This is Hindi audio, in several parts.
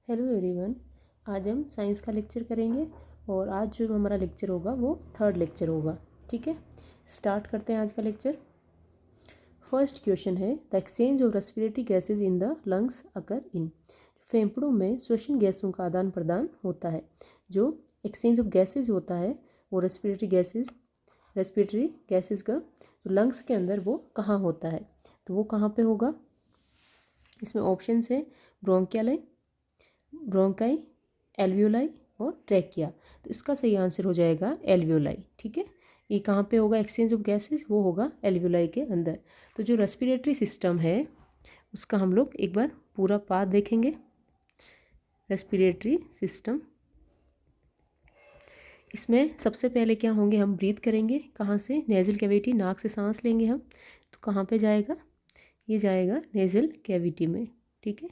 Hello everyone. आज हम साइंस का लेक्चर करेंगे और आज जो हमारा लेक्चर होगा वो थर्ड लेक्चर होगा। ठीक है, स्टार्ट करते हैं आज का लेक्चर। फर्स्ट क्वेश्चन है, the exchange of respiratory gases in the lungs occur in. फेफड़ों में श्वसन गैसों का आदान प्रदान होता है। जो एक्सचेंज ऑफ गैसेज होता है वो रेस्पिरेटरी गैसेज का जो लंग्स के अंदर वो कहाँ होता है, तो वो कहाँ पे होगा। इसमें ऑप्शन है ब्रोंकाई, एल्वियोलाई और ट्रैकिया। तो इसका सही आंसर हो जाएगा एल्वियोलाई। ठीक है, ये कहाँ पे होगा एक्सचेंज ऑफ गैसेस, वो होगा एल्वियोलाई के अंदर। तो जो रेस्पिरेटरी सिस्टम है उसका हम लोग एक बार पूरा पार्ट देखेंगे। रेस्पिरेटरी सिस्टम, इसमें सबसे पहले क्या होंगे, हम ब्रीथ करेंगे। कहाँ से? नेजल कैविटी, नाक से सांस लेंगे हम। तो कहाँ पे जाएगा? ये जाएगा नेजल कैविटी में। ठीक है,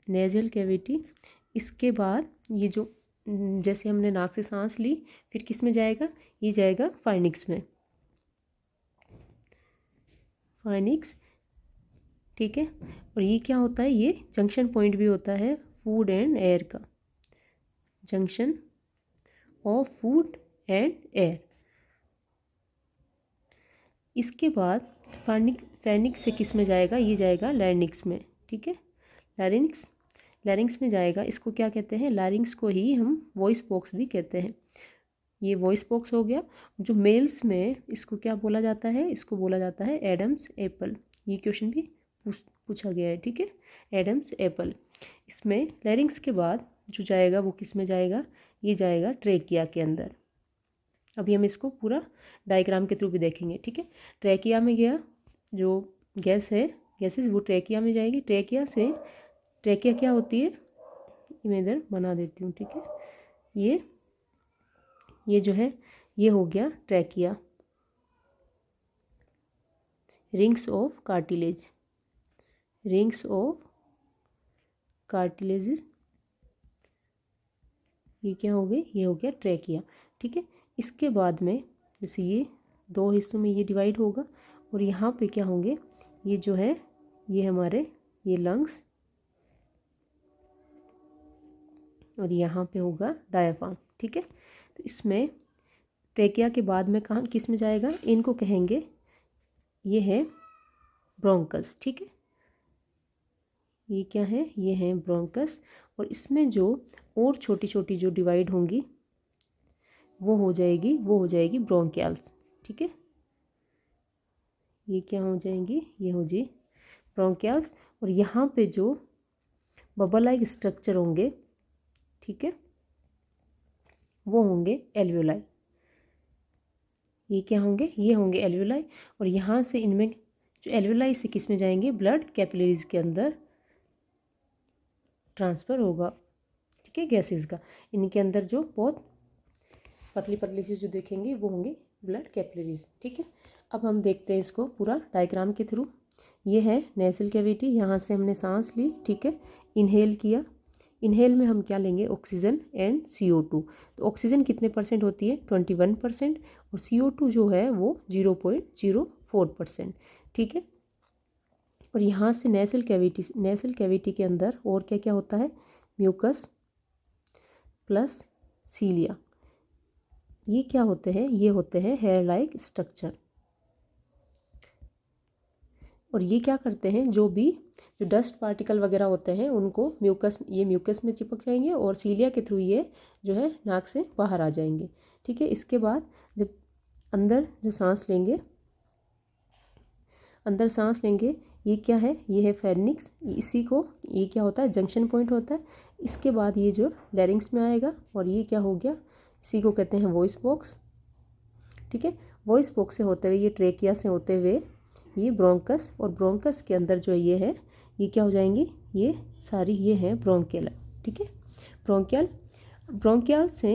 नेजल कैविटी। इसके बाद ये जो जैसे हमने नाक से सांस ली, फिर किस में जाएगा? ये जाएगा फाइनिक्स में, फाइनिक्स। ठीक है, और ये क्या होता है? ये जंक्शन पॉइंट भी होता है फूड एंड एयर का, junction of food and air. इसके बाद फाइनिक्स से किस में जाएगा? ये जाएगा लैरिंक्स में। ठीक है, लैरिंक्स में जाएगा। इसको क्या कहते हैं? लैरिंक्स को ही हम वॉइस बॉक्स भी कहते हैं। ये वॉइस बॉक्स हो गया। जो मेल्स में इसको क्या बोला जाता है? इसको बोला जाता है एडम्स एप्पल। ये क्वेश्चन भी पूछा गया है। ठीक है, एडम्स एप्पल। इसमें लैरिंक्स के बाद जो जाएगा वो किस में जाएगा? ये जाएगा ट्रेकिया के अंदर। अभी हम इसको पूरा डायग्राम के थ्रू भी देखेंगे। ठीक है, ट्रेकिया में गया जो गैसेस वो ट्रेकिया में जाएगी। ट्रेकिया क्या होती है? मैं इधर बना देती हूँ। ठीक है, ये जो है ये हो गया ट्रेकिया, रिंग्स ऑफ कार्टिलेज, ये क्या हो गई? ये हो गया ट्रेकिया। ठीक है, इसके बाद में जैसे ये दो हिस्सों में ये डिवाइड होगा और यहाँ पे क्या होंगे? ये जो है ये हमारे ये लंग्स, और यहाँ पे होगा डायाफ्राम। ठीक है, तो इसमें ट्रेकिया के बाद में कहाँ किस में जाएगा? इनको कहेंगे ये है ब्रोंकस। ठीक है, ये क्या है? ये है ब्रोंकस। और इसमें जो और छोटी छोटी जो डिवाइड होंगी वो हो जाएगी ब्रोंकियल्स। ठीक है, ये क्या हो जाएंगी? ये हो जी ब्रोंकियल्स। और यहाँ पे जो बबल लाइक स्ट्रक्चर होंगे, ठीक है, वो होंगे एल्वियोलाई। ये क्या होंगे? ये होंगे एल्वियोलाई। और यहाँ से इनमें जो एल्वियोलाई से किस में जाएंगे? ब्लड कैपिलरीज के अंदर ट्रांसफ़र होगा। ठीक है, गैसेस का इनके अंदर जो बहुत पतली पतली सी जो देखेंगे वो होंगे ब्लड कैपिलरीज। ठीक है, अब हम देखते हैं इसको पूरा डायग्राम के थ्रू। ये है नेजल कैविटी, यहाँ से हमने सांस ली। ठीक है, इनहेल किया। इनहेल में हम क्या लेंगे? Oxygen and CO2। तो ऑक्सीजन कितने परसेंट होती है? 21%। और CO2 जो है वो 0.04%। ठीक है, और यहाँ से नेजल कैविटी के अंदर और क्या क्या होता है? Mucus plus cilia. ये क्या होते हैं? ये होते हैं हेयर लाइक स्ट्रक्चर। और ये क्या करते हैं? जो डस्ट पार्टिकल वगैरह होते हैं उनको म्यूकस में चिपक जाएंगे और सीलिया के थ्रू ये जो है नाक से बाहर आ जाएंगे। ठीक है, इसके बाद जब अंदर सांस लेंगे, ये क्या है? ये है फेरिंक्स। ये क्या होता है? जंक्शन पॉइंट होता है। इसके बाद ये जो लैरिंक्स में आएगा और ये क्या हो गया? इसी को कहते हैं वॉइस बॉक्स। ठीक है, वॉइस बॉक्स से होते हुए ये ट्रेकिया से होते हुए ये ब्रोंकस, और ब्रोंकस के अंदर जो ये है ये क्या हो जाएंगी? ये सारी ये है ब्रोंकियल। ठीक है, ब्रोंकियल से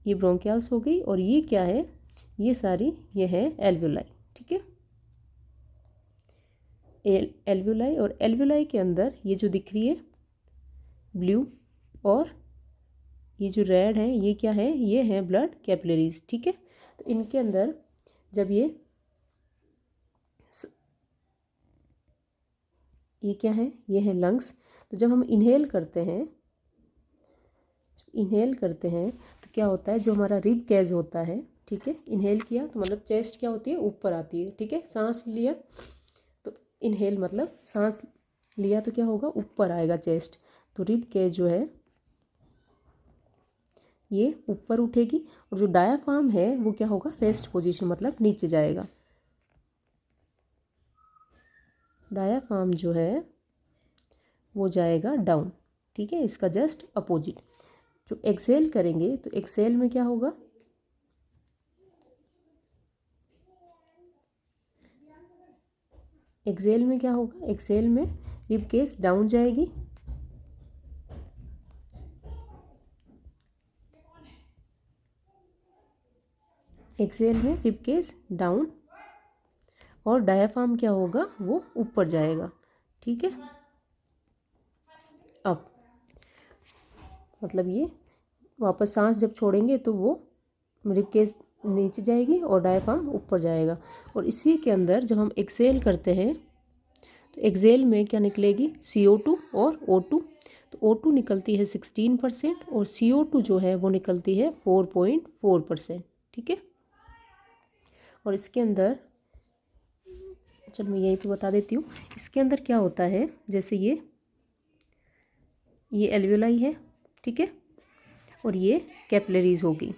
ये ब्रोंकियल्स हो गई। और ये क्या है? ये सारी ये है एल्वियोलाई। ठीक है, एल्वियोलाई। और एल्वियोलाई के अंदर ये जो दिख रही है ब्लू और ये जो रेड है ये क्या है? ये है ब्लड कैपिलरीज। ठीक है, तो इनके अंदर जब ये ये क्या है, ये है लंग्स। तो जब हम इनहेल करते हैं, तो क्या होता है, जो हमारा रिब कैज होता है, ठीक है, इनहेल किया तो मतलब चेस्ट क्या होती है, ऊपर आती है, ठीक है। सांस लिया तो इनहेल मतलब सांस लिया तो क्या होगा, ऊपर आएगा चेस्ट। तो रिब कैज जो है ये ऊपर उठेगी, और जो डायाफ्राम है वो क्या होगा, रेस्ट पोजीशन मतलब नीचे जाएगा। डायाफ्राम जो है वो जाएगा डाउन, ठीक है, इसका जस्ट अपोजिट। जो एक्सेल करेंगे तो एक्सेल में क्या होगा, एक्सेल में क्या होगा, एक्सेल में रिब केस डाउन जाएगी, एक्सेल में रिब केस डाउन, और डायाफ्राम क्या होगा, वो ऊपर जाएगा, ठीक है। अब मतलब ये वापस सांस जब छोड़ेंगे तो वो रिब केस नीचे जाएगी और डायाफ्राम ऊपर जाएगा। और इसी के अंदर जब हम एक्सेल करते हैं तो एक्सेल में क्या निकलेगी, CO2 और O2। तो O2 निकलती है 16% और CO2 जो है वो निकलती है 4.4%, ठीक है। और इसके अंदर चल मैं यही तो बता देती हूँ, इसके अंदर क्या होता है, जैसे ये एल्वियोलाई है, ठीक है, और ये कैपिलरीज होगी,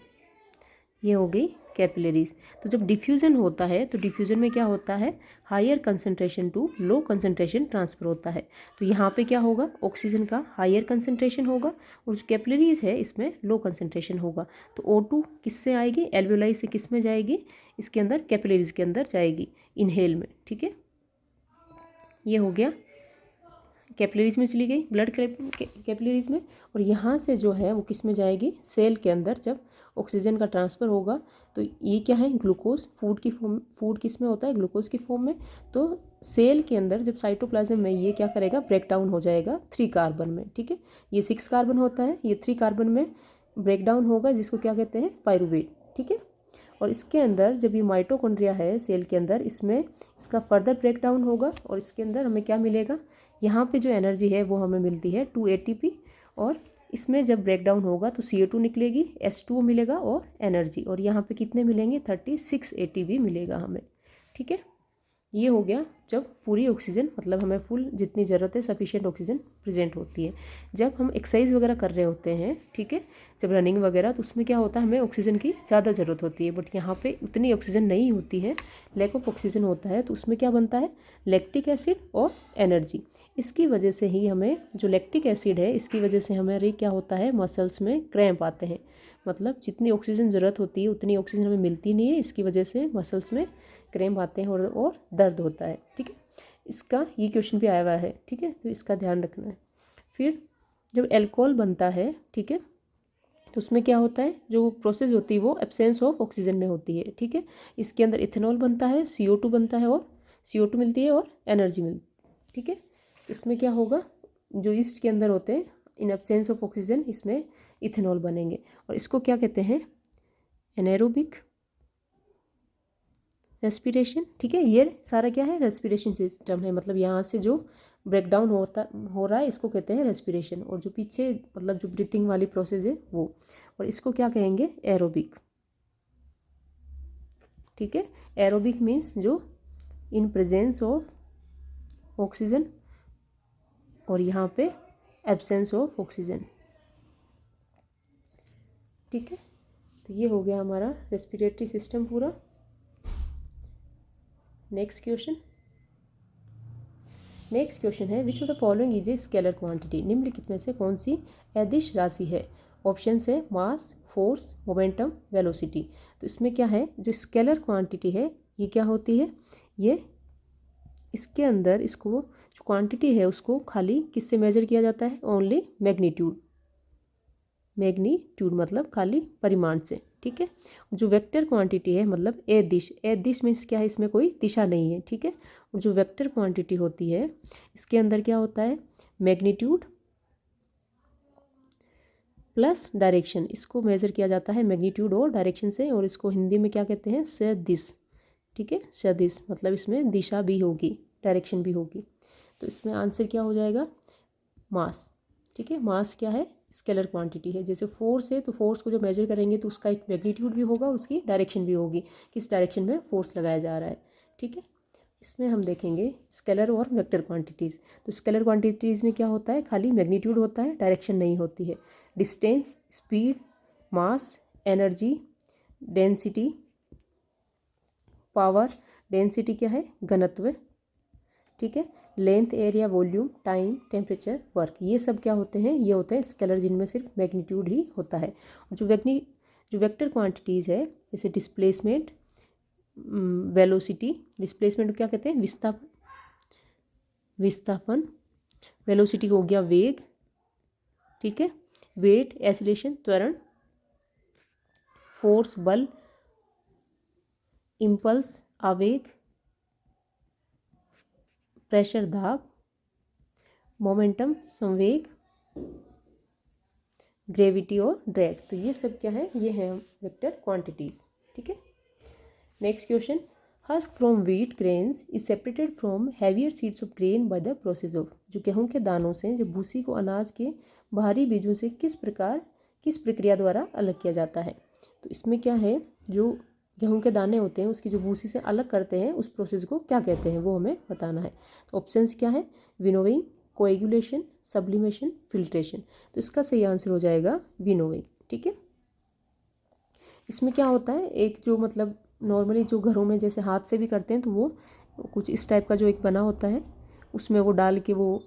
ये हो गई कैपिलरीज। तो जब डिफ्यूज़न होता है तो डिफ्यूज़न में क्या होता है, higher concentration to low concentration transfer होता है। तो यहाँ पे क्या होगा, ऑक्सीजन का हायर कंसंट्रेशन होगा, और जो कैपिलरीज है इसमें लो कंसंट्रेशन होगा। तो O2 किससे आएगी, एल्वियोलाई से किस में जाएगी, इसके अंदर कैपिलरीज के अंदर जाएगी, इनहेल में, ठीक है। ये हो गया, कैपिलरीज में चली गई, ब्लड कैपिलरीज में। और यहाँ से जो है वो किस में जाएगी, सेल के अंदर जब ऑक्सीजन का ट्रांसफ़र होगा। तो ये क्या है, ग्लूकोज, फूड किस में होता है, ग्लूकोज की फॉर्म में। तो सेल के अंदर जब साइटोप्लाज्म में ये क्या करेगा, ब्रेक डाउन हो जाएगा 3 कार्बन में, ठीक है। ये 6 कार्बन होता है, ये 3 कार्बन में ब्रेक डाउन होगा, जिसको क्या कहते हैं, पायरूवेट, ठीक है। और इसके अंदर जब ये माइटोकॉन्ड्रिया है सेल के अंदर, इसमें इसका फर्दर ब्रेक डाउन होगा, और इसके अंदर हमें क्या मिलेगा, यहाँ पे जो एनर्जी है वो हमें मिलती है 2 ATP। और इसमें जब ब्रेक डाउन होगा तो CO2 निकलेगी, H2O मिलेगा और एनर्जी, और यहाँ पे कितने मिलेंगे, 36 ATP मिलेगा हमें, ठीक है। ये हो गया जब पूरी ऑक्सीजन मतलब हमें फुल जितनी ज़रूरत है सफिशिएंट ऑक्सीजन प्रेजेंट होती है। जब हम एक्सरसाइज वगैरह कर रहे होते हैं, ठीक है, जब रनिंग वगैरह, तो उसमें क्या होता है, हमें ऑक्सीजन की ज़्यादा ज़रूरत होती है, बट यहाँ पे उतनी ऑक्सीजन नहीं होती है, लैक ऑफ ऑक्सीजन होता है। तो उसमें क्या बनता है, लैक्टिक एसिड और एनर्जी। इसकी वजह से ही हमें जो लैक्टिक एसिड है, इसकी वजह से हमारे क्या होता है, मसल्स में क्रैम्प आते हैं। मतलब जितनी ऑक्सीजन ज़रूरत होती है उतनी ऑक्सीजन हमें मिलती नहीं है, इसकी वजह से मसल्स में क्रैम्प आते हैं और दर्द होता है, ठीक है। इसका ये क्वेश्चन भी आया हुआ है, ठीक है, तो इसका ध्यान रखना है। फिर जब अल्कोहल बनता है, ठीक है, तो उसमें क्या होता है, जो प्रोसेस होती है वो एब्सेंस ऑफ ऑक्सीजन में होती है, ठीक है। इसके अंदर इथेनॉल बनता है, CO2 बनता है, और CO2 मिलती है और एनर्जी मिलती है, ठीक है। इसमें क्या होगा, जो ईस्ट के अंदर होते हैं, इन एब्सेंस ऑफ ऑक्सीजन इसमें इथेनॉल बनेंगे, और इसको क्या कहते हैं, एनारोबिक रेस्पिरेशन, ठीक है। ये सारा क्या है, रेस्पिरेशन सिस्टम है, मतलब यहाँ से जो ब्रेक डाउन हो रहा है इसको कहते हैं रेस्पिरेशन, और जो पीछे मतलब जो ब्रीथिंग वाली प्रोसेस है वो, और इसको क्या कहेंगे, एरोबिक, ठीक है। एरोबिक मीन्स जो इन प्रेजेंस ऑफ ऑक्सीजन, और यहाँ पे एब्सेंस ऑफ ऑक्सीजन, ठीक है। तो ये हो गया हमारा रेस्पिरेटरी सिस्टम पूरा। नेक्स्ट क्वेश्चन है, which of the following is a scalar quantity, निम्नलिखित में से कौन सी अदिश राशि है। ऑप्शन है मास, फोर्स, मोमेंटम, वेलोसिटी। तो इसमें क्या है, जो स्केलर क्वांटिटी है ये क्या होती है, ये इसके अंदर इसको जो क्वांटिटी है उसको खाली किससे मेजर किया जाता है, ओनली मैग्नीट्यूड मतलब खाली परिमाण से, ठीक है। जो वेक्टर क्वांटिटी है मतलब ए दिश मीन्स क्या है, इसमें कोई दिशा नहीं है, ठीक है। और जो वेक्टर क्वांटिटी होती है इसके अंदर क्या होता है, मैग्नीट्यूड प्लस डायरेक्शन, इसको मेजर किया जाता है मैग्नीट्यूड और डायरेक्शन से, और इसको हिंदी में क्या कहते हैं, सदिश, ठीक है। सदिश मतलब इसमें दिशा भी होगी, डायरेक्शन भी होगी। तो इसमें आंसर क्या हो जाएगा, मास। ठीक है, मास क्या है, स्केलर क्वांटिटी है। जैसे फोर्स है तो फोर्स को जब मेजर करेंगे तो उसका एक मैग्नीट्यूड भी होगा और उसकी डायरेक्शन भी होगी, किस डायरेक्शन में फोर्स लगाया जा रहा है। ठीक है, इसमें हम देखेंगे स्केलर और वेक्टर क्वांटिटीज़। तो स्केलर क्वांटिटीज़ में क्या होता है, खाली मैग्नीट्यूड होता है, डायरेक्शन नहीं होती है। डिस्टेंस, स्पीड, मास, एनर्जी, डेंसिटी, पावर, डेंसिटी क्या है, घनत्व। ठीक है, length, area, volume, time, temperature, work, ये सब क्या होते हैं, ये होते हैं स्केलर, जिनमें सिर्फ मैग्नीट्यूड ही होता है। जो वेक्टर क्वांटिटीज़ है, जैसे डिस्प्लेसमेंट, वेलोसिटी, डिस्प्लेसमेंट को क्या कहते हैं, विस्थापन, वेलोसिटी हो गया वेग। ठीक है, वेट, एक्सीलरेशन, त्वरण, फोर्स बल, इम्पल्स आवेग, प्रेशर दाब, मोमेंटम संवेग, ग्रेविटी और ड्रैग। तो ये सब क्या है, ये है वेक्टर क्वांटिटीज। ठीक है, next question, husk from wheat grains is separated from heavier seeds of grain by the process of. जो गेहूं के दानों से, जो भूसी को अनाज के बाहरी बीजों से किस प्रक्रिया द्वारा अलग किया जाता है। तो इसमें क्या है, जो गेहूं के दाने होते हैं उसकी जो भूसी से अलग करते हैं उस प्रोसेस को क्या कहते हैं, वो हमें बताना है। तो ऑप्शंस क्या है, विनोइंग, कोएगुलेशन, सब्लिमेशन, फिल्ट्रेशन। तो इसका सही आंसर हो जाएगा विनोइंग। ठीक है, इसमें क्या होता है, एक जो मतलब नॉर्मली जो घरों में जैसे हाथ से भी करते हैं तो वो कुछ इस टाइप का जो एक बना होता है, उसमें वो डाल के वो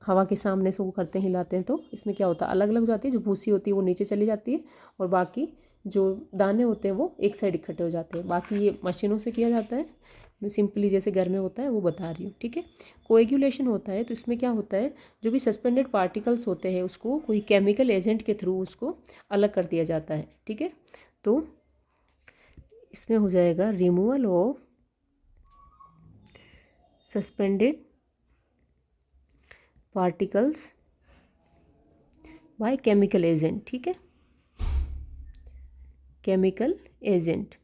हवा के सामने से वो करते हैं, हिलाते हैं। तो इसमें क्या होता है, अलग अलग हो जाती है, जो भूसी होती है वो नीचे चली जाती है और बाकी जो दाने होते हैं वो एक साइड इकट्ठे हो जाते हैं। बाकी ये मशीनों से किया जाता है, मैं सिंपली जैसे घर में होता है वो बता रही हूँ। ठीक है, कोएगुलेशन होता है, तो इसमें क्या होता है, जो भी सस्पेंडेड पार्टिकल्स होते हैं उसको कोई केमिकल एजेंट के थ्रू उसको अलग कर दिया जाता है। ठीक है, तो इसमें हो जाएगा removal of suspended particles by chemical agent. ठीक है, केमिकल एजेंट,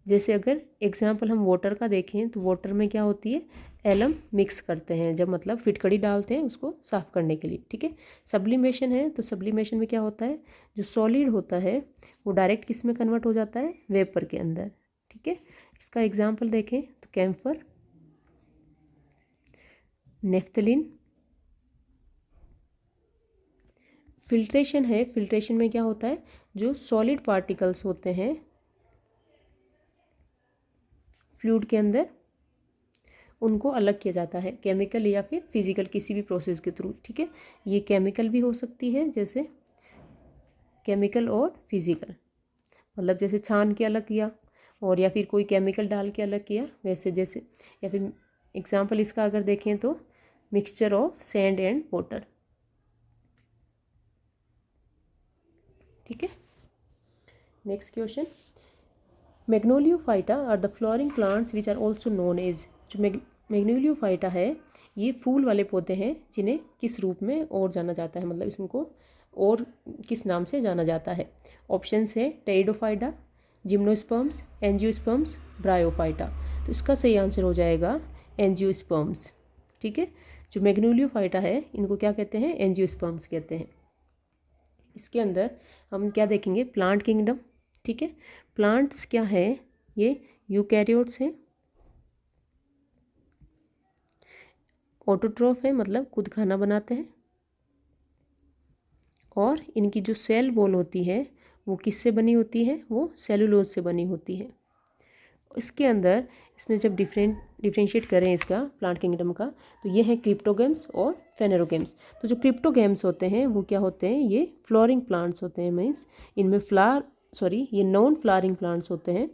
जैसे अगर एग्जांपल हम वाटर का देखें तो वाटर में क्या होती है, एलम मिक्स करते हैं, जब मतलब फिटकड़ी डालते हैं उसको साफ़ करने के लिए। ठीक है, सब्लिमेशन है, तो सब्लिमेशन में क्या होता है, जो सॉलिड होता है वो डायरेक्ट किस में कन्वर्ट हो जाता है, वेपर के अंदर। ठीक है, इसका एग्जांपल देखें तो कैम्फर, नेफ्थलीन। फिल्ट्रेशन है, फिल्ट्रेशन में क्या होता है, जो सॉलिड पार्टिकल्स होते हैं फ्लूइड के अंदर उनको अलग किया जाता है, केमिकल या फिर फिजिकल किसी भी प्रोसेस के थ्रू। ठीक है, ये केमिकल भी हो सकती है, जैसे केमिकल और फिजिकल, मतलब जैसे छान के अलग किया और या फिर कोई केमिकल डाल के अलग किया, वैसे जैसे, या फिर एग्जांपल इसका अगर देखें तो mixture of sand and water. ठीक है, next question, magnoliophyta are the flowering plants which are also known as. जो मैग्नोलियोफाइटा है ये फूल वाले पौधे हैं जिन्हें किस रूप में और जाना जाता है, मतलब इनको और किस नाम से जाना जाता है। ऑप्शंस है टेरिडोफाइटा, जिम्नोस्पर्म्स, एंजियोस्पर्म्स, ब्रायोफाइटा। तो इसका सही आंसर हो जाएगा एंजियोस्पर्म्स। ठीक है, जो मैग्नोलियोफाइटा है इनको क्या कहते हैं, एंजियोस्पर्म्स कहते हैं। इसके अंदर हम क्या देखेंगे, प्लांट किंगडम। ठीक है, प्लांट्स क्या है, ये यूकैरियोट्स हैं, ऑटोट्रॉफ है मतलब खुद खाना बनाते हैं, और इनकी जो सेल वॉल होती है वो किससे बनी होती है, वो सेलुलोज से बनी होती है। इसके अंदर इसमें जब डिफ्रेंशिएट करें इसका प्लांट किंगडम का, तो ये है क्रिप्टोगेम्स और फेनेरोगेम्स। तो जो क्रिप्टोगेम्स होते हैं वो क्या होते हैं, ये फ्लोरिंग प्लांट्स होते हैं, मीन्स इनमें ये नॉन फ्लावरिंग प्लांट्स होते हैं,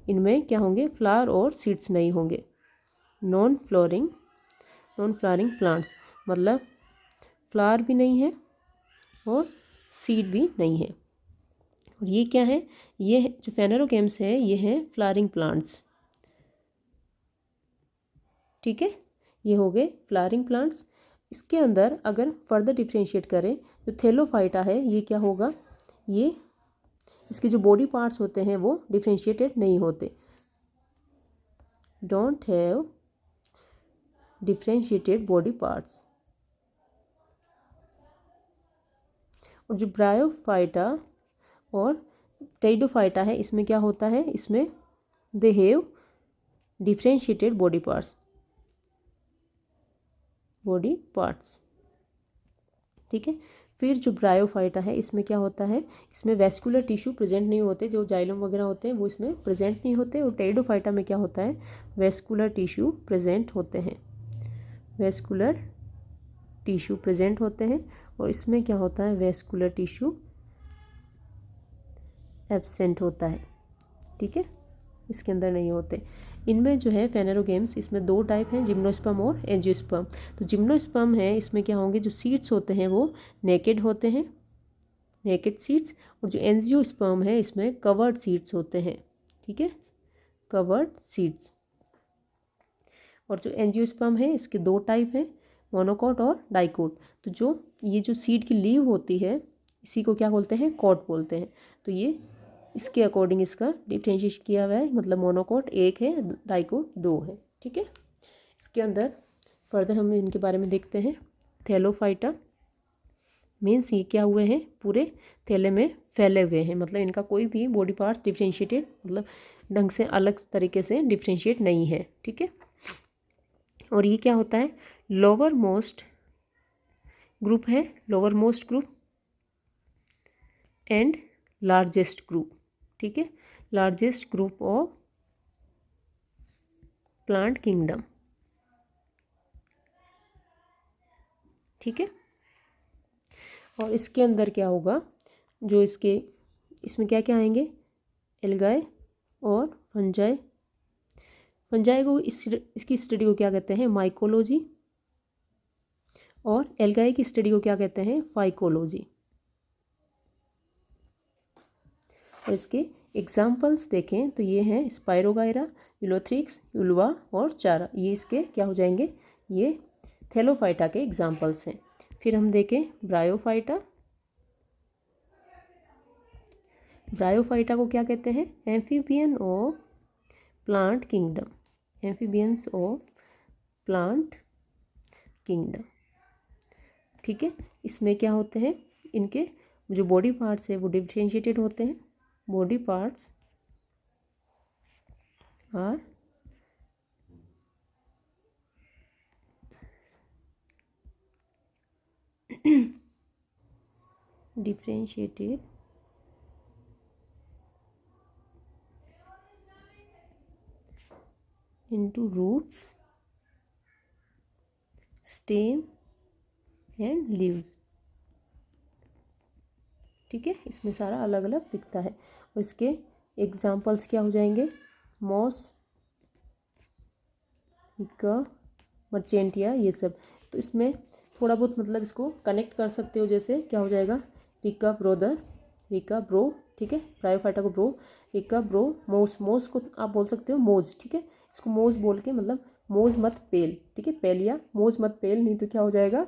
इनमें क्या होंगे, फ्लावर और सीड्स नहीं होंगे। नॉन फ्लावरिंग प्लांट्स मतलब फ्लावर भी नहीं है और सीड भी नहीं है। और ये क्या है, ये जो फेनेरोगेम्स है ये हैं फ्लावरिंग प्लांट्स। ठीक है, ये हो गए फ्लावरिंग प्लांट्स। इसके अंदर अगर फर्दर डिफ्रेंशिएट करें, जो थेलोफाइटा है ये क्या होगा, ये इसके जो बॉडी पार्ट्स होते हैं वो डिफ्रेंशिएटेड नहीं होते, don't have differentiated body parts. और जो ब्रायोफाइटा और टेरिडोफाइटा है, इसमें क्या होता है, इसमें they have differentiated body parts, ठीक है। फिर जो ब्रायोफाइटा है, इसमें क्या होता है, इसमें वेस्कुलर टिश्यू प्रेजेंट नहीं होते, जो जाइलम वगैरह होते हैं वो इसमें प्रेजेंट नहीं होते। और टेरिडोफाइटा में क्या होता है, वेस्कुलर टिश्यू प्रेजेंट होते हैं, वेस्कुलर टिश्यू प्रेजेंट होते हैं। और इसमें क्या होता है, वेस्कुलर टिश्यू एब्सेंट होता है, ठीक है, इसके अंदर नहीं होते। इनमें जो है फेनेरोगेम्स, इसमें दो टाइप हैं, जिम्नोस्पर्म और एंजियोस्पर्म। तो जिम्नोस्पर्म है, इसमें क्या होंगे, जो सीड्स होते हैं वो नेकेड होते हैं, नेकेड सीड्स। और जो एंजियोस्पर्म है, इसमें कवर्ड सीड्स होते हैं, ठीक है, कवर्ड सीड्स। और जो एंजियोस्पर्म है, इसके दो टाइप हैं, मोनोकॉट और डाइकोट। तो जो ये जो सीड की लीव होती है, इसी को क्या बोलते हैं, कॉट बोलते हैं। तो ये इसके अकॉर्डिंग इसका डिफ्रेंशिएट किया हुआ है, मतलब मोनोकॉट एक है, डाइकोट दो है, ठीक है। इसके अंदर फर्दर हम इनके बारे में देखते हैं। थैलोफाइटा मीन्स ये क्या हुए हैं, पूरे थैले में फैले हुए हैं, मतलब इनका कोई भी बॉडी पार्ट्स डिफ्रेंशिएटेड, मतलब ढंग से अलग तरीके से डिफ्रेंशिएट नहीं है, ठीक है। और ये क्या होता है, लोअर मोस्ट ग्रुप है, lower most group and largest group, ठीक है, largest group of plant kingdom, ठीक है। और इसके अंदर क्या होगा, जो इसमें क्या क्या आएंगे, एल्गाए और फंजाई। फंजाई को इसकी स्टडी को क्या कहते हैं, माइकोलॉजी। और एल्गाए की स्टडी को क्या कहते हैं, फाइकोलॉजी। और इसके एग्जाम्पल्स देखें तो ये हैं स्पाइरोगायरा, यूलोथ्रिक्स, यूल्वा और चारा। ये इसके क्या हो जाएंगे, ये थैलोफाइटा के एग्जाम्पल्स हैं। फिर हम देखें ब्रायोफाइटा। ब्रायोफाइटा को क्या कहते हैं, amphibian of plant kingdom, amphibians of plant kingdom, ठीक है। इसमें क्या होते हैं, इनके जो बॉडी पार्ट्स है वो डिफ्रेंशिएटेड होते हैं, body parts are differentiated into roots, stem and leaves, ठीक है। इसमें सारा अलग अलग दिखता है। और इसके एग्जाम्पल्स क्या हो जाएंगे, मॉस, इका, मर्चेंटिया, ये सब। तो इसमें थोड़ा बहुत मतलब इसको कनेक्ट कर सकते हो, जैसे क्या हो जाएगा, रिका ब्रोदर, रिका ब्रो, ठीक है, ब्रायोफाइटा को ब्रो, रिका ब्रो, मोस, मोस को आप बोल सकते हो मोज, ठीक है। इसको मोज बोल के मतलब मोज मत पेल, ठीक है, पेलिया, मोज मत पेल, नहीं तो क्या हो जाएगा,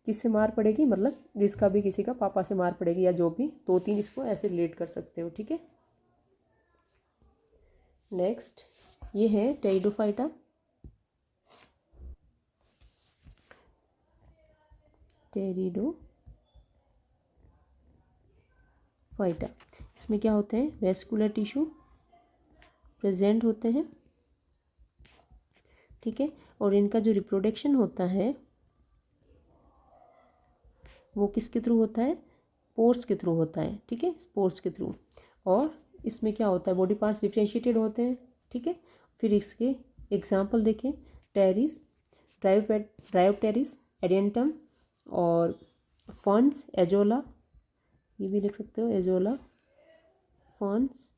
किससे मार पड़ेगी, मतलब जिसका भी किसी का पापा से मार पड़ेगी, या जो भी, दो तीन इसको ऐसे रिलेट कर सकते हो, ठीक है। नेक्स्ट ये है टेरिडोफाइटा। टेरिडोफाइटा, इसमें क्या होते हैं, वेस्कुलर टिश्यू प्रेजेंट होते हैं, ठीक है। और इनका जो रिप्रोडक्शन होता है वो किसके थ्रू होता है, पोर्स के थ्रू होता है, ठीक है, स्पोर्स के थ्रू। और इसमें क्या होता है, बॉडी पार्ट्स डिफ्रेंशिएटेड होते हैं, ठीक है। फिर इसके एग्जाम्पल देखें, टेरिस, ड्रायोप्टेरिस, एडेंटम और फॉन्स, एजोला, ये भी लिख सकते हो, एजोला, फॉन्स,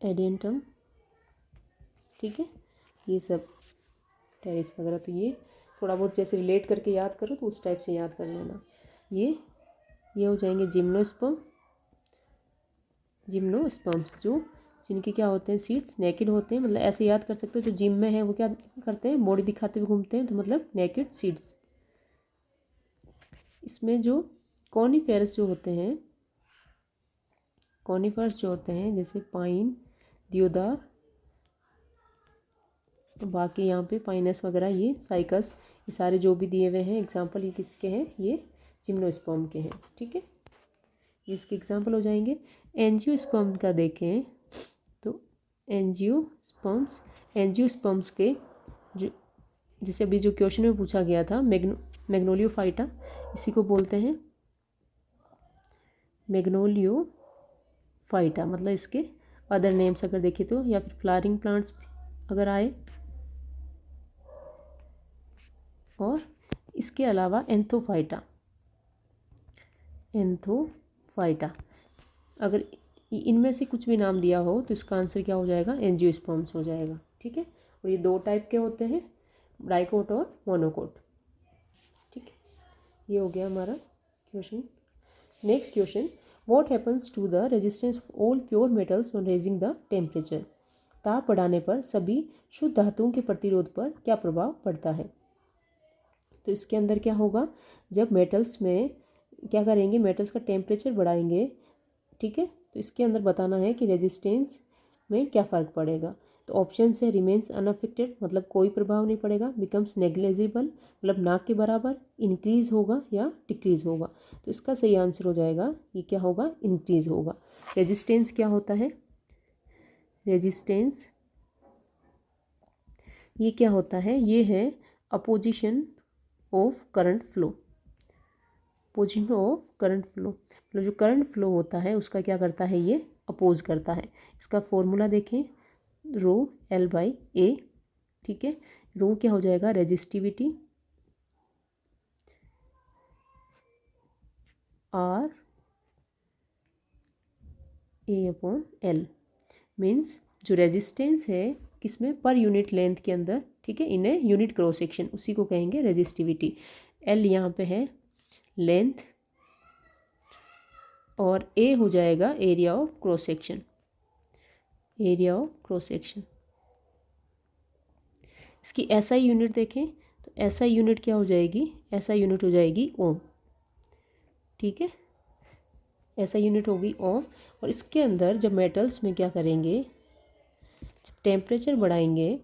एडेंटम, ठीक है, ये सब टेरिस वगैरह। तो ये थोड़ा बहुत जैसे रिलेट करके याद करो तो उस टाइप से याद कर लेना। ये हो जाएंगे जिम्नोस्पर्म, जिम्नोस्पर्म्स जो जिनके क्या होते हैं, सीड्स नेकेड होते हैं, मतलब ऐसे याद कर सकते हो, जो जिम में है वो क्या करते हैं, बॉडी दिखाते हुए घूमते हैं, तो मतलब नेकेड सीड्स। इसमें जो कॉनिफेरस जो होते हैं, कॉनिफर्स जो होते हैं, जैसे पाइन, देवदार, बाकी यहाँ पे पाइनस वगैरह, ये साइकस, ये सारे जो भी दिए हुए हैं एग्जांपल, ये किसके हैं, ये जिम्नोस्पर्म के हैं। ठीक है, ये इसके एग्जांपल हो जाएंगे। एंजियोस्पर्म का देखें तो एंजियोस्पर्म्स के जो, जैसे अभी जो क्वेश्चन में पूछा गया था, मैग्नोलियोफाइटा, इसी को बोलते हैं मैग्नोलियोफाइटा। मतलब इसके अदर नेम्स अगर देखें तो, या फिर फ्लावरिंग प्लांट्स अगर आए, और इसके अलावा एंथोफाइटा, अगर इनमें से कुछ भी नाम दिया हो तो इसका आंसर क्या हो जाएगा, एंजियोस्पर्म्स हो जाएगा। ठीक है, और ये दो टाइप के होते हैं, डाइकोट और मोनोकोट। ठीक है, ये हो गया हमारा question. Next question, what happens to the resistance of all pure metals on raising the temperature. ताप बढ़ाने पर सभी शुद्ध धातुओं के प्रतिरोध पर क्या प्रभाव पड़ता है। तो इसके अंदर क्या होगा, जब मेटल्स में क्या करेंगे, मेटल्स का टेम्परेचर बढ़ाएंगे। ठीक है, तो इसके अंदर बताना है कि रेजिस्टेंस में क्या फ़र्क पड़ेगा। तो ऑप्शन है, रिमेन्स अनअफेक्टेड, मतलब कोई प्रभाव नहीं पड़ेगा, बिकम्स नेग्लिजिबल, मतलब ना के बराबर, इंक्रीज होगा या डिक्रीज होगा। तो इसका सही आंसर हो जाएगा, ये क्या होगा, इंक्रीज होगा। रेजिस्टेंस क्या होता है, रेजिस्टेंस ये क्या होता है, ये है opposition of current flow, position of current flow, मतलब जो करंट फ्लो होता है उसका क्या करता है, ये अपोज करता है। इसका फॉर्मूला देखें, रो L बाई ए। ठीक है, रो क्या हो जाएगा, resistivity, R A upon L, means जो रेजिस्टेंस है किसमें, पर यूनिट लेंथ के अंदर। ठीक है, इन्हें यूनिट क्रॉस सेक्शन, उसी को कहेंगे रेजिस्टिविटी। L यहाँ पे है लेंथ, और A हो जाएगा area of cross section, area of cross section. इसकी SI यूनिट देखें तो SI यूनिट क्या हो जाएगी, SI यूनिट हो जाएगी ओम। ठीक है, SI यूनिट होगी ओम। और इसके अंदर जब मेटल्स में क्या करेंगे, जब टेम्परेचर बढ़ाएंगे,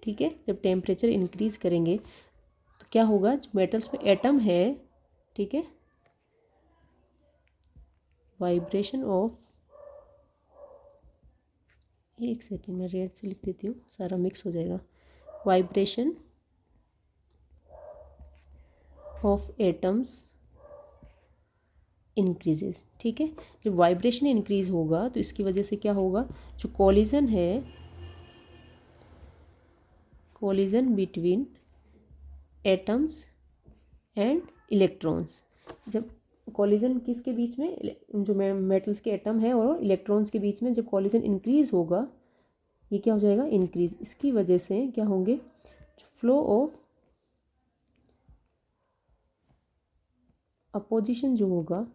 ठीक है, जब टेम्परेचर इंक्रीज करेंगे तो क्या होगा, जो मेटल्स में एटम है, ठीक है, वाइब्रेशन ऑफ, एक सेकेंड मैं रेड से लिख देती हूँ, सारा मिक्स हो जाएगा, वाइब्रेशन ऑफ एटम्स इंक्रीजेस। ठीक है, जब वाइब्रेशन इंक्रीज होगा तो इसकी वजह से क्या होगा, जो कॉलिजन है, collision between atoms and electrons, जब कॉलिजन किसके बीच में, जो मेटल्स के एटम है और इलेक्ट्रॉन्स के बीच में जब कॉलिजन इंक्रीज होगा, ये क्या हो जाएगा, इंक्रीज। इसकी वजह से क्या होंगे, फ्लो ऑफ अपोजिशन जो होगा,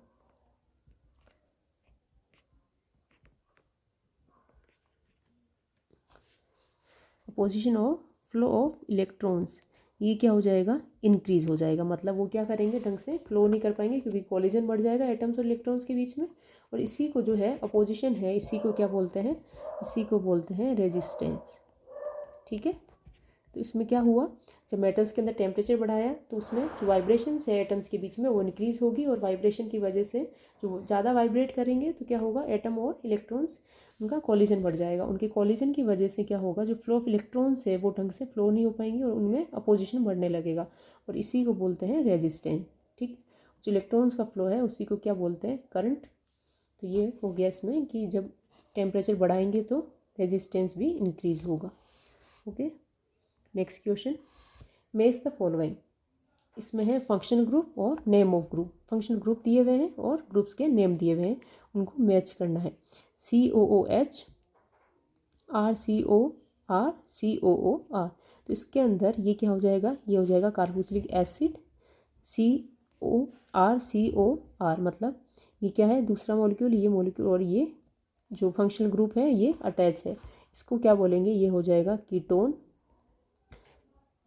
opposition of flow of electrons, ये क्या हो जाएगा, इंक्रीज हो जाएगा। मतलब वो क्या करेंगे, ढंग से फ्लो नहीं कर पाएंगे, क्योंकि कॉलिजन बढ़ जाएगा एटम्स और इलेक्ट्रॉन्स के बीच में। और इसी को जो है अपोजिशन है, इसी को क्या बोलते हैं, इसी को बोलते हैं रेजिस्टेंस। ठीक है, तो इसमें क्या हुआ, जब मेटल्स के अंदर टेम्परेचर बढ़ाया तो उसमें जो वाइब्रेशंस है एटम्स के बीच में वो इंक्रीज होगी, और वाइब्रेशन की वजह से जो ज़्यादा वाइब्रेट करेंगे तो क्या होगा, एटम और इलेक्ट्रॉन्स उनका कॉलिजन बढ़ जाएगा। उनके कॉलिजन की वजह से क्या होगा, जो फ्लो ऑफ इलेक्ट्रॉन्स है वो ढंग से फ्लो नहीं हो पाएंगे और उनमें अपोजिशन बढ़ने लगेगा, और इसी को बोलते हैं रेजिस्टेंस। ठीक, जो इलेक्ट्रॉन्स का फ्लो है उसी को क्या बोलते हैं, करंट। तो ये हो गया इसमें कि जब टेम्परेचर बढ़ाएंगे तो रेजिस्टेंस भी इंक्रीज होगा। Okay, next question, match the following. इसमें है फंक्शनल ग्रुप और name of group. Functional group दिए हुए हैं और ग्रुप्स के नेम दिए हुए हैं, उनको मैच करना है। COOH, RCOR, COOR। तो इसके अंदर ये क्या हो जाएगा, ये हो जाएगा कार्बोक्सिलिक एसिड, CORCOR, मतलब ये क्या है, दूसरा मॉलिक्यूल, ये मॉलिक्यूल, और ये जो फंक्शनल ग्रुप है ये अटैच है। इसको क्या बोलेंगे, ये हो जाएगा कीटोन,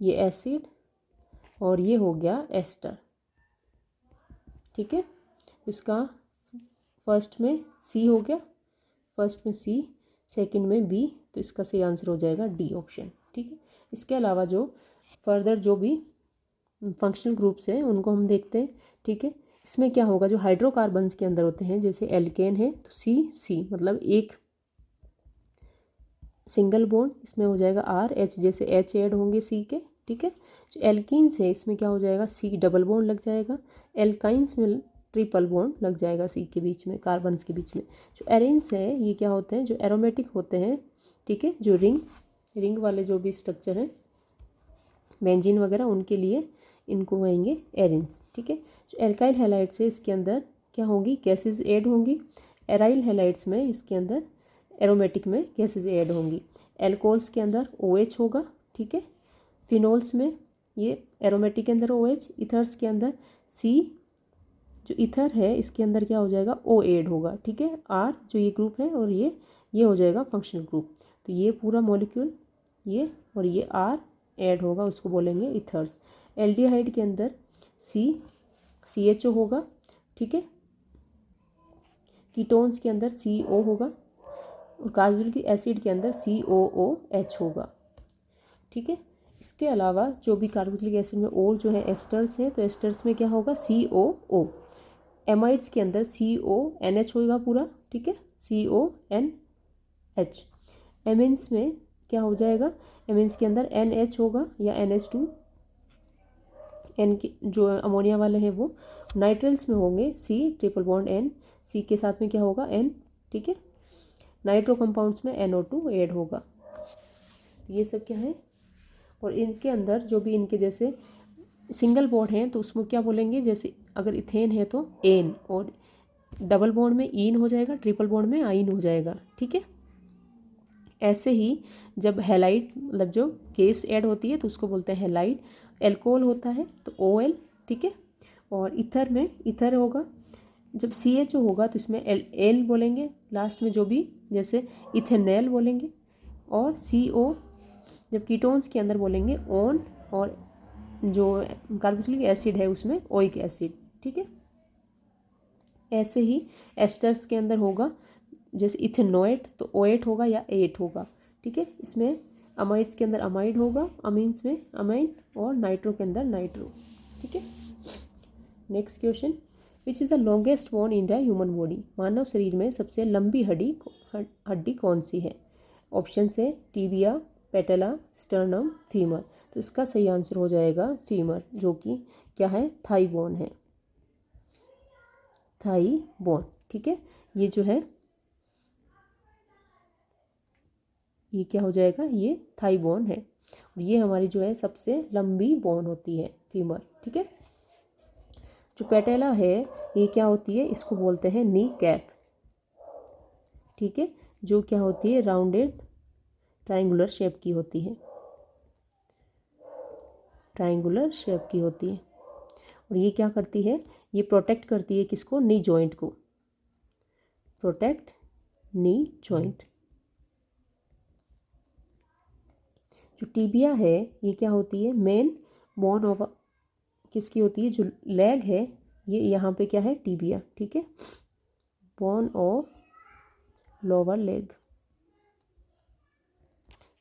ये एसिड, और ये हो गया एस्टर। ठीक है, इसका फर्स्ट में C हो गया, फर्स्ट में C, सेकंड में B, तो इसका सही आंसर हो जाएगा D ऑप्शन। ठीक है। इसके अलावा जो फर्दर जो भी फंक्शनल ग्रुप्स हैं उनको हम देखते हैं, ठीक है। इसमें क्या होगा, जो हाइड्रोकार्बन्स के अंदर होते हैं जैसे एल्केन है तो सी सी मतलब एक सिंगल बॉन्ड, इसमें हो जाएगा आर एच, जैसे एच ऐड होंगे सी के, ठीक है। जो एल्कीन्स है इसमें क्या हो जाएगा, सी डबल बॉन्ड लग जाएगा। एल्काइंस में ट्रिपल बॉन्ड लग जाएगा सी के बीच में, कार्बन्स के बीच में। जो एरेन्स है ये क्या होते हैं, जो एरोमेटिक होते हैं, ठीक है। जो रिंग वाले जो भी स्ट्रक्चर हैं बेंजीन वगैरह, उनके लिए इनको कहेंगे एरेन्स, ठीक है। जो एल्काइल हैलाइड्स है इसके अंदर क्या होंगी, गैसेज ऐड होंगी। एराइल हैलाइड्स में इसके अंदर एरोमेटिक में गैसेज ऐड होंगी। एल्कोहल्स के अंदर OH होगा, ठीक है। फिनोल्स में ये एरोमेटिक के अंदर OH, इथर्स के अंदर C, जो इथर है इसके अंदर क्या हो जाएगा, O ऐड होगा, ठीक है। R जो ये ग्रुप है और ये हो जाएगा फंक्शनल ग्रुप। तो ये पूरा मॉलिक्यूल ये और ये R ऐड होगा, उसको बोलेंगे इथर्स। एल्डिहाइड के अंदर CHO होगा, ठीक है। कीटोन्स के अंदर CO होगा और कार्बोक्सिलिक एसिड के अंदर COOH होगा, ठीक है। इसके अलावा जो भी कार्बोक्सिलिक एसिड में और जो है एस्टर्स है, तो एस्टर्स में क्या होगा, COO। एमाइड्स के अंदर CONH होगा पूरा, ठीक है, CONH। एमिन्स में क्या हो जाएगा, एमिन्स के अंदर NH होगा या NH2, N के जो अमोनिया वाले हैं वो। नाइट्रल्स में होंगे C triple bond N, C के साथ में क्या होगा N, ठीक है। नाइट्रो कंपाउंड्स में NO2 ऐड होगा। ये सब क्या है, और इनके अंदर जो भी इनके जैसे सिंगल बॉन्ड हैं तो उसमें क्या बोलेंगे, जैसे अगर इथेन है तो एन, और डबल बॉन्ड में ईन हो जाएगा, ट्रिपल बॉन्ड में आइन हो जाएगा, ठीक है। ऐसे ही जब हैलाइड मतलब जो केस ऐड होती है तो उसको बोलते हैं हैलाइड। एल्कोहल होता है तो OL, ठीक है। और इथर में इथर होगा, जब CHO होगा तो इसमें एल बोलेंगे लास्ट में, जो भी जैसे इथेनॉल बोलेंगे। और CO जब कीटोन्स के अंदर बोलेंगे ऑन, और जो कार्बोक्सिलिक एसिड है उसमें ओइक एसिड, ठीक है। ऐसे ही एस्टर्स के अंदर होगा, जैसे इथेनोएट तो Oएट होगा या एट होगा, ठीक है। इसमें अमाइड्स के अंदर अमाइड होगा, अमीन्स में अमाइन, और नाइट्रो के अंदर नाइट्रो, ठीक है। Next question, which is the longest bone in the human body. मानव शरीर में सबसे लंबी हड्डी कौन सी है। ऑप्शन है टीबिया, पेटेला, स्टर्नम, फीमर। तो इसका सही आंसर हो जाएगा फीमर, जो कि क्या है, थाई बोन है, थाई बोन, ठीक है। ये जो है ये क्या हो जाएगा, ये थाई बोन है, और ये हमारी जो है सबसे लंबी बोन होती है, फीमर, ठीक है। जो पेटेला है ये क्या होती है, इसको बोलते हैं नी कैप, ठीक है। जो क्या होती है, राउंडेड ट्रायंगुलर शेप की होती है, ट्रायंगुलर शेप की होती है। और ये क्या करती है, ये प्रोटेक्ट करती है किसको, नी जॉइंट को, प्रोटेक्ट नी जॉइंट। जो टीबिया है ये क्या होती है, मेन बोन ऑफ किसकी होती है, जो लेग है ये यहाँ पे क्या है, टीबिया, ठीक है, बोन ऑफ लोअर लेग।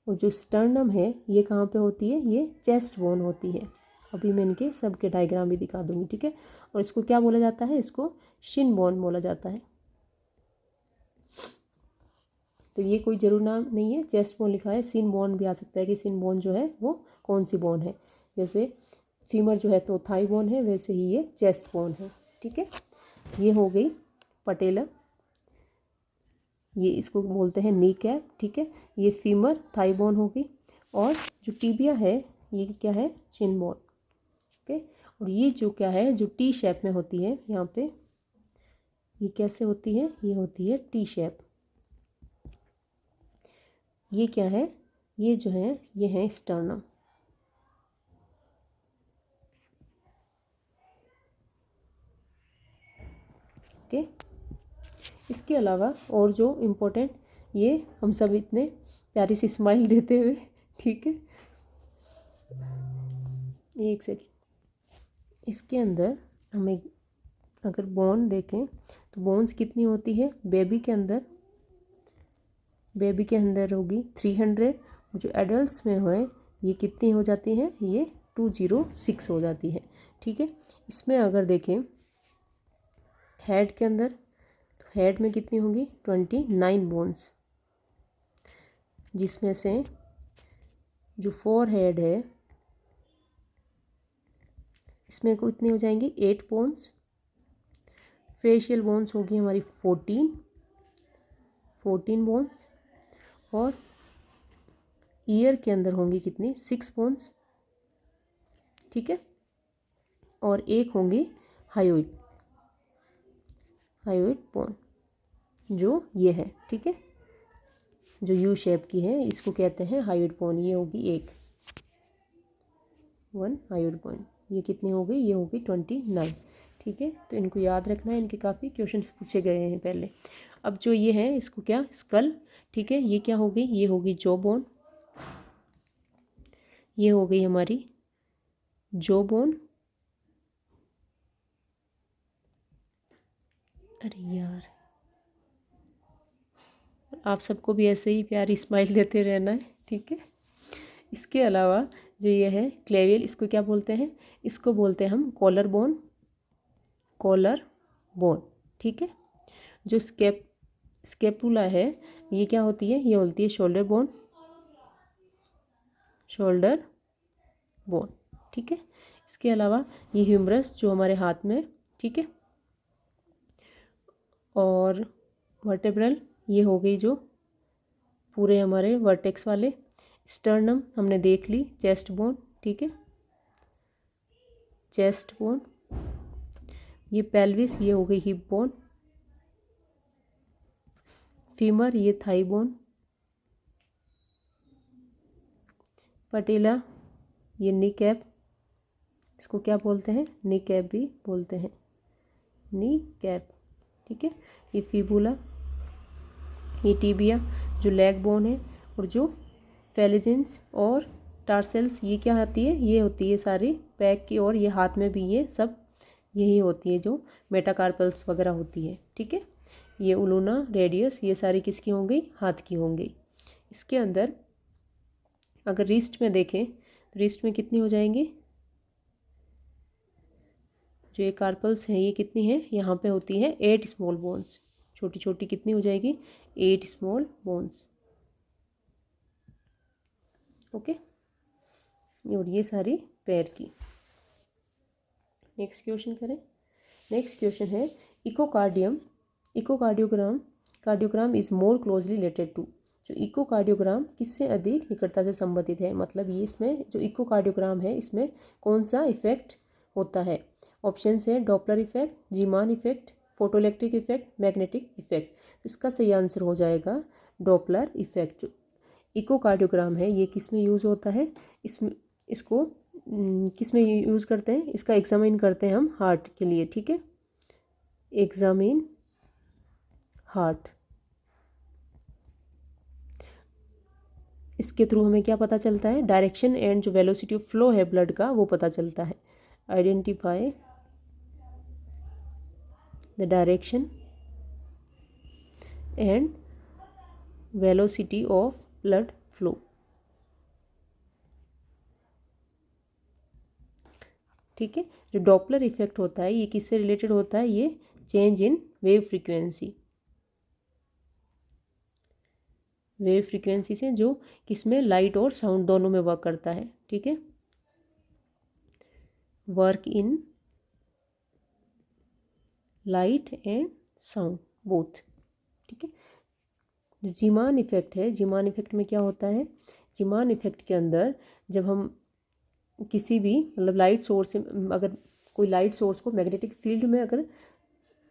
और जो स्टर्नम है ये कहाँ पे होती है, ये चेस्ट बोन होती है। अभी मैं इनके सबके डायग्राम भी दिखा दूंगी, ठीक है। और इसको क्या बोला जाता है, इसको शिन बोन बोला जाता है। तो ये कोई जरूर नाम नहीं है, चेस्ट बोन लिखा है, सिन बोन भी आ सकता है कि सिन बोन जो है वो कौन सी बोन है। जैसे फीमर जो है तो थाई बोन है, वैसे ही ये चेस्ट बोन है, ठीक है। ये हो गई पटेला, ये इसको बोलते हैं नी कैप, ठीक है। ये फीमर थाई बोन होगी, और जो टीबिया है ये क्या है, शिन बोन, ओके। और ये जो क्या है, जो टी शेप में होती है यहाँ पे, ये कैसे होती है, ये होती है टी शेप। ये क्या है, ये जो है ये है स्टर्नम, ओके। इसके अलावा और जो इम्पोर्टेंट, ये हम सब इतने प्यारी सी स्माइल देते हुए, ठीक है, एक सेकेंड। इसके अंदर हमें अगर बोन देखें तो बोन्स कितनी होती है, बेबी के अंदर होगी 300, जो एडल्ट्स में है ये कितनी हो जाती हैं, ये 206 हो जाती है। ठीक है, इसमें अगर देखें हेड के अंदर, तो हेड में कितनी होंगी 29 बोन्स, जिसमें से जो फोर हेड है इसमें को इतनी हो जाएंगी 8 बोन्स। फेशियल बोन्स होगी हमारी 14 बोन्स, और ईयर के अंदर होंगी कितनी 6 बोन्स। ठीक है, और एक होंगी हायोइड बोन, जो ये है। ठीक है, जो यू शेप की है इसको कहते हैं हायोइड बोन। ये होगी एक 1 हायोइड बोन। ये कितनी हो गई, ये होगी 29। ठीक है, तो इनको याद रखना है, इनके काफ़ी क्वेश्चन पूछे गए हैं पहले। अब जो ये है इसको क्या, स्कल। ठीक है, ये क्या होगी, ये होगी जॉ बोन, ये हो गई हमारी जॉ बोन। अरे यार, आप सबको भी ऐसे ही प्यारी स्माइल देते रहना है। ठीक है, इसके अलावा जो ये है क्लेवियल, इसको क्या बोलते हैं, इसको बोलते हैं हम कॉलर बोन। ठीक है, जो स्केपुला है ये क्या होती है, ये होती है शोल्डर बोन। ठीक है, इसके अलावा ये ह्यूमरस जो हमारे हाथ में। ठीक है, और वर्टेब्रल ये हो गई जो पूरे हमारे वर्टेक्स वाले। स्टर्नम हमने देख ली, चेस्ट बोन। ठीक है, चेस्ट बोन। ये पेल्विस, ये हो गई हिप बोन। फीमर, ये थाई बोन। पटेला, ये नी कैप, इसको क्या बोलते हैं, नी कैप भी बोलते हैं, नी कैप। ठीक है, ये फिबुला, ये टीबिया जो लेग बोन है, और जो फेलिजेंस और टार्सेल्स ये क्या होती है, ये होती है सारी पैक की, और ये हाथ में भी ये सब यही होती है जो मेटाकार्पल्स वगैरह होती है। ठीक है, ये उलूना रेडियस ये सारी किसकी हो गई, हाथ की होंगी। इसके अंदर अगर रिस्ट में देखें तो रिस्ट में कितनी हो जाएंगी, जो ये कार्पल्स हैं ये कितनी है, यहाँ पे होती है 8 स्मॉल बोन्स, छोटी छोटी कितनी हो जाएगी 8 स्मॉल बोन्स। ओके, और ये सारी पैर की। नेक्स्ट क्वेश्चन करें। नेक्स्ट क्वेश्चन है cardiogram is more closely related to. जो इकोकार्डियोग्राम किससे अधिक निकटता से संबंधित है, मतलब ये इसमें जो इकोकार्डियोग्राम है इसमें कौन सा इफेक्ट होता है। ऑप्शन है Doppler effect, Zeeman effect, photoelectric effect, magnetic effect. तो इसका सही आंसर हो जाएगा डॉपलर इफेक्ट। जो इकोकार्डियोग्राम है ये किस में यूज़ होता है, इसको किस में यूज़ करते हैं, इसका एग्जामिन करते हैं हम हार्ट के लिए। ठीक है, एग्जामिन हार्ट। इसके थ्रू हमें क्या पता चलता है, डायरेक्शन एंड जो वेलोसिटी ऑफ फ्लो है ब्लड का वो पता चलता है। Identify the direction and velocity of blood flow. ठीक है, जो डॉपलर इफेक्ट होता है ये किससे रिलेटेड होता है, ये चेंज इन वेव फ्रीक्वेंसी से, जो किसमें लाइट और साउंड दोनों में वर्क करता है। ठीक है, work in light and sound both. ठीक है, जो जीमान इफेक्ट है, जीमान इफेक्ट में क्या होता है, जीमान इफेक्ट के अंदर जब हम किसी भी मतलब लाइट सोर्स से, अगर कोई लाइट सोर्स को मैग्नेटिक फील्ड में अगर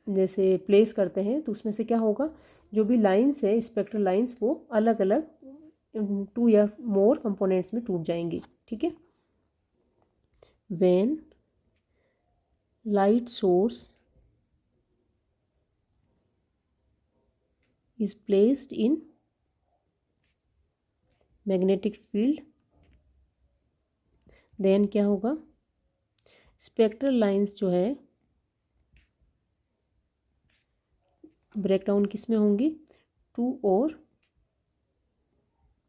जैसे प्लेस करते हैं तो उसमें से क्या होगा, जो भी लाइंस है स्पेक्ट्रल लाइंस वो अलग अलग 2 या मोर कंपोनेंट्स में टूट जाएंगी। ठीक है, when light source is placed in magnetic field, then क्या होगा, स्पेक्ट्रल लाइंस जो है ब्रेकडाउन किस में होंगी, 2 और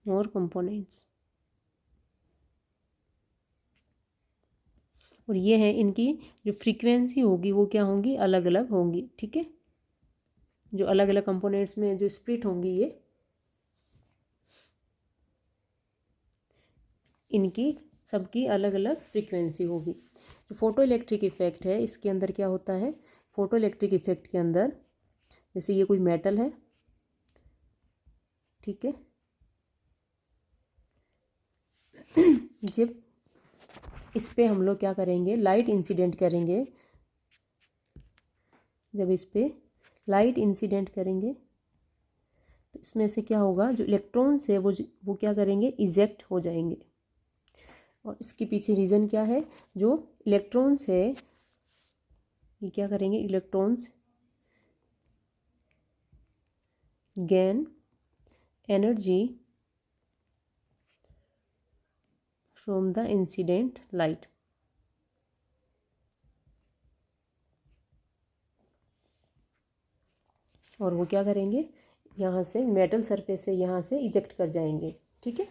मोर कंपोनेंट्स। और ये है इनकी जो फ्रीक्वेंसी होगी वो क्या होंगी, अलग अलग होंगी, ठीक है। जो अलग अलग कंपोनेंट्स में जो स्प्लिट होंगी ये इनकी सबकी अलग अलग फ्रीक्वेंसी होगी। जो फोटो इलेक्ट्रिक इफेक्ट है इसके अंदर क्या होता है, फोटो इलेक्ट्रिक इफेक्ट के अंदर जैसे ये कोई मेटल है, ठीक है, जब इस पे हम लोग क्या करेंगे, लाइट इंसिडेंट करेंगे, जब इस पे लाइट इंसिडेंट करेंगे तो इसमें से क्या होगा, जो इलेक्ट्रॉन्स है वो क्या करेंगे, इजेक्ट हो जाएंगे। और इसके पीछे रीज़न क्या है, जो इलेक्ट्रॉन्स है ये क्या करेंगे, electrons gain energy from the incident light. और वो क्या करेंगे, यहाँ से मेटल सरफेस से यहाँ से इजेक्ट कर जाएंगे, ठीक है।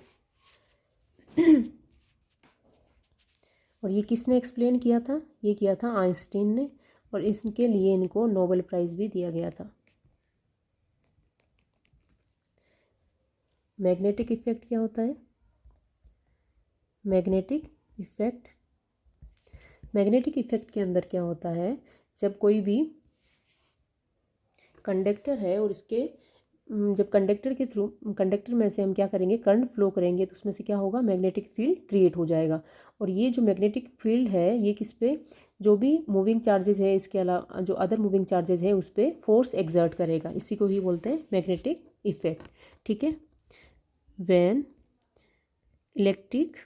और ये किसने एक्सप्लेन किया था, ये किया था आइंस्टीन ने, और इसके लिए इनको नोबेल प्राइज़ भी दिया गया था। मैग्नेटिक इफेक्ट क्या होता है, मैग्नेटिक इफेक्ट, मैग्नेटिक इफेक्ट के अंदर क्या होता है, जब कोई भी कंडक्टर है और इसके जब कंडक्टर के थ्रू, कंडक्टर में से हम क्या करेंगे, करंट फ्लो करेंगे तो उसमें से क्या होगा, मैग्नेटिक फील्ड क्रिएट हो जाएगा। और ये जो मैग्नेटिक फील्ड है ये किस पे, जो भी मूविंग चार्जेस है इसके अलावा जो अदर मूविंग चार्जेस है उस पर फोर्स एक्सर्ट करेगा, इसी को ही बोलते हैं मैग्नेटिक इफेक्ट, ठीक है। When electric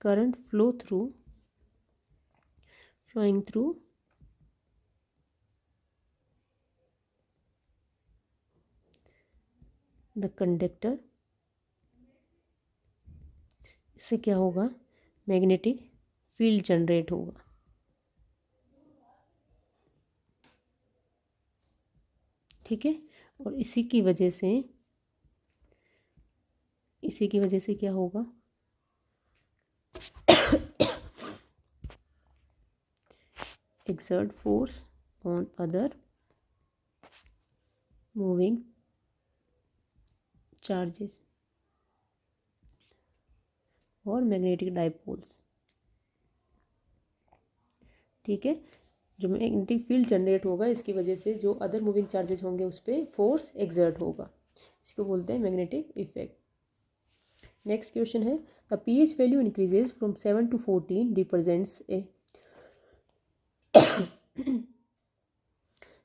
current flowing through the conductor, इससे क्या होगा, मैग्नेटिक फील्ड जनरेट होगा, ठीक है। और इसी की वजह से क्या होगा, exert force on other moving charges और मैग्नेटिक डाइपोल्स, ठीक है। जो मैग्नेटिक फील्ड जनरेट होगा इसकी वजह से जो अदर मूविंग चार्जेस होंगे उस पर फोर्स एक्सर्ट होगा, इसको बोलते हैं मैग्नेटिक इफेक्ट। नेक्स्ट क्वेश्चन है, the pH value increases from 7 to 14 represents a,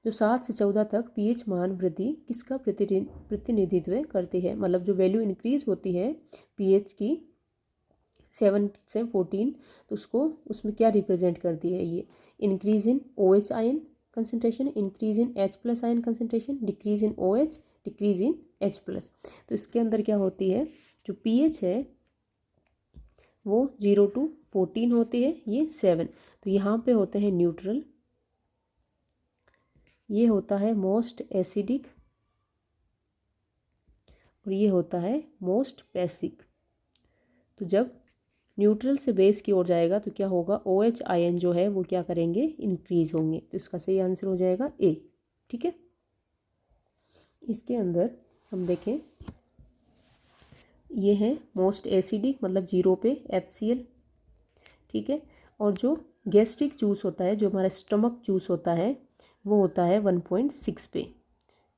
जो 7 से 14 तक pH मान वृद्धि किसका प्रतिनिधित्व करती है, मतलब जो वैल्यू इंक्रीज होती है pH की 7 से 14 तो उसमें क्या रिप्रेजेंट करती है, ये increase in OH ion concentration, increase in H+ ion concentration, decrease in OH, decrease in H+। तो इसके अंदर क्या होती है, जो pH है वो 0 to 14 होती है, ये 7, तो यहाँ पे होते हैं न्यूट्रल, ये होता है मोस्ट एसिडिक और ये होता है मोस्ट बेसिक। तो जब न्यूट्रल से बेस की ओर जाएगा तो क्या होगा, OH आयन जो है वो क्या करेंगे, इंक्रीज होंगे, तो इसका सही आंसर हो जाएगा ए, ठीक है। इसके अंदर हम देखें, ये है मोस्ट एसिडिक मतलब 0 पे HCl, ठीक है। और जो गैस्ट्रिक जूस होता है, जो हमारा स्टमक जूस होता है वो होता है 1.6 पे,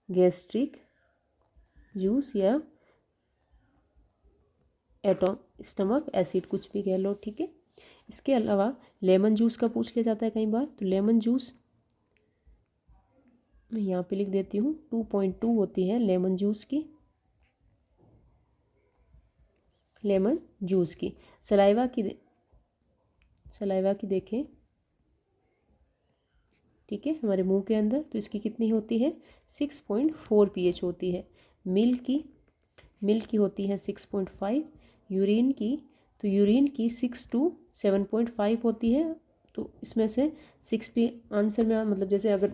गैस्ट्रिक जूस या स्टमक एसिड कुछ भी कह लो, ठीक है। इसके अलावा लेमन जूस का पूछ लिया जाता है कई बार, तो लेमन जूस मैं यहाँ पे लिख देती हूँ 2.2 होती है लेमन जूस की, लेमन जूस की। सलाइवा की देखें, ठीक है, हमारे मुंह के अंदर, तो इसकी कितनी होती है, 6.4 pH होती है। मिल्क की होती है 6.5, यूरिन की 6 to 7.5 होती है। तो इसमें से 6 भी आंसर में, मतलब जैसे अगर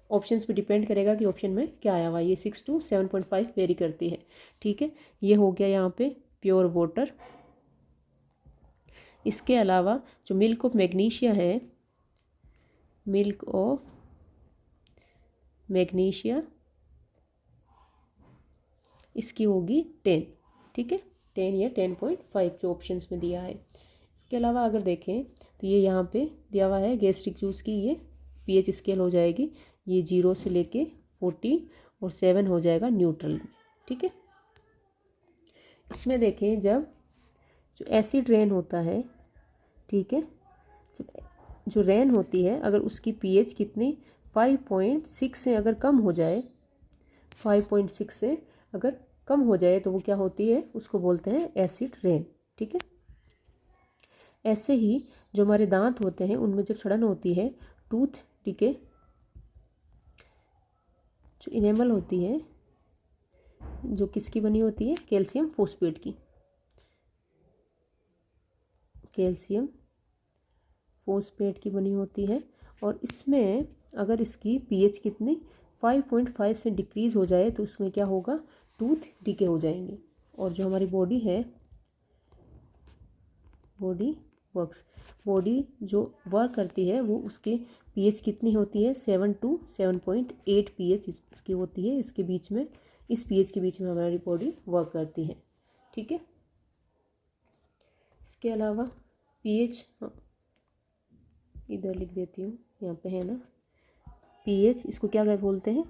ऑप्शंस पे डिपेंड करेगा कि ऑप्शन में क्या आया हुआ है। ये 6 to 7.5 वेरी करती है, ठीक है। ये हो गया यहाँ पे प्योर वाटर। इसके अलावा जो मिल्क ऑफ मैग्नीशिया है, मिल्क ऑफ मैग्नीशिया, इसकी होगी 10, ठीक है, 10 या 10.5 जो ऑप्शंस में दिया है। इसके अलावा अगर देखें तो ये यहाँ पे दिया हुआ है गैस्ट्रिक जूस की, ये पीएच स्केल हो जाएगी, ये 0 से लेके 40 और 7 हो जाएगा न्यूट्रल में, ठीक है। इसमें देखें जब जो एसिड रेन होता है, ठीक है, जब जो रेन होती है अगर उसकी पीएच कितनी 5.6 से अगर कम हो जाए, 5.6 से अगर कम हो जाए तो वो क्या होती है, उसको बोलते हैं एसिड रेन, ठीक है। ऐसे ही जो हमारे दांत होते हैं उनमें जब सड़न होती है, टूथ डिके, जो इनेमल होती है जो किसकी बनी होती है, कैल्शियम फॉस्फेट की, कैल्शियम फॉस्फेट की बनी होती है। और इसमें अगर इसकी पीएच कितनी 5.5 से डिक्रीज़ हो जाए तो उसमें क्या होगा, टूथ डिके हो जाएंगे। और जो हमारी बॉडी है, बॉडी वर्क्स, बॉडी जो वर्क करती है वो उसके पीएच कितनी होती है 7 to 7.8 पीएच इसकी होती है, इसके बीच में, इस पीएच के बीच में हमारी बॉडी वर्क करती है, ठीक है। इसके अलावा पीएच इधर लिख देती हूँ, यहाँ पे है ना पीएच, इसको क्या बोलते हैं,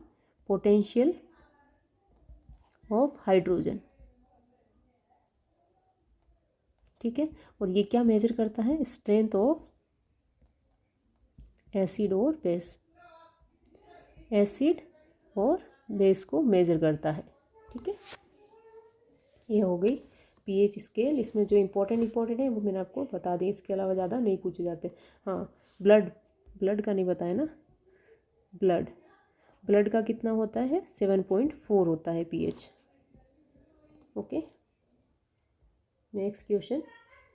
पोटेंशियल ऑफ हाइड्रोजन, ठीक है। और ये क्या मेजर करता है, स्ट्रेंथ ऑफ एसिड और बेस, एसिड और बेस को मेजर करता है, ठीक है। ये हो गई पीएच स्केल। इसमें जो इम्पोर्टेंट है वो मैंने आपको बता दी, इसके अलावा ज़्यादा नहीं पूछे जाते। हाँ, ब्लड का नहीं बताया ना, ब्लड का कितना होता है 7.4 होता है पीएच, ओके। Next question.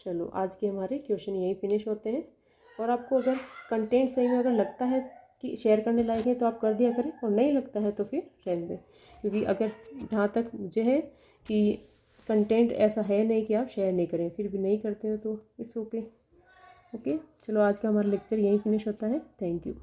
चलो आज के हमारे क्वेश्चन यही फिनिश होते हैं। और आपको अगर कंटेंट सही में अगर लगता है कि शेयर करने लायक है तो आप कर दिया करें, और नहीं लगता है तो फिर रहने दें, क्योंकि अगर जहाँ तक मुझे है कि कंटेंट ऐसा है नहीं कि आप शेयर नहीं करें, फिर भी नहीं करते हो तो इट्स ओके, ओके। चलो आज का हमारा लेक्चर यहीं फिनिश होता है। Thank you.